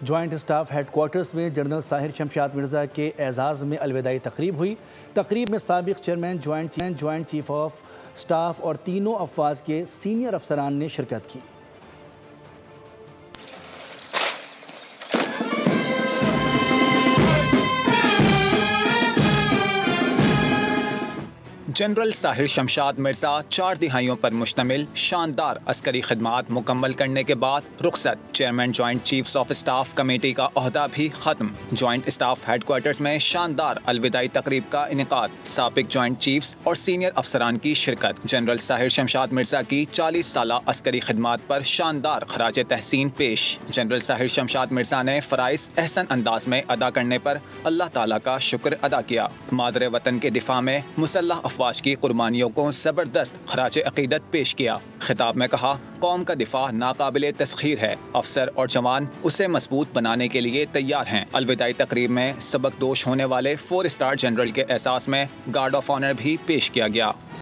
Joint staff headquarters में general Sahir Shamshad Mirza के एजाज़ में अलविदाई तकरीब हुई। तकरीब में साबिक़ chairman joint chief of staff और तीनों अफवाज के सीनियर अफसरान ने शिरकत की। जनरल साहिर शमशाद मिर्ज़ा 4 दिहाइयों पर मुश्तमिल शानदार अस्करी खिदमात मुकम्मल करने के बाद रुखसत। Chairman joint chiefs of staff committee का ओहदा भी ख़त्म। जॉइंट स्टाफ हेडक्वार्टर्स में शानदार अलविदाई तकरीब का इनेकाद। साबिक़ जॉइंट चीफ्स और सीनियर अफसरान की शिरकत। जनरल साहिर शमशाद मिर्ज़ा की 40 साला अस्करी खिदमात पर शानदार खराज तहसीन पेश। जनरल साहिर शमशाद मिर्ज़ा ने फ़राइज़ एहसन अंदाज में अदा करने पर अल्लाह ताला का शुक्र अदा किया। मादरे वतन के दिफा में मुसल्लह अफवाज की कुर्बानियों को ज़बरदस्त खराज अकीदत पेश किया। खिताब में कहा, कौम का दिफा नाकाबिले तस्खीर है। अफसर और जवान उसे मजबूत बनाने के लिए तैयार हैं। अलविदाई तकरीब में सबकदोश होने वाले 4 स्टार जनरल के एहसास में गार्ड ऑफ ऑनर भी पेश किया गया।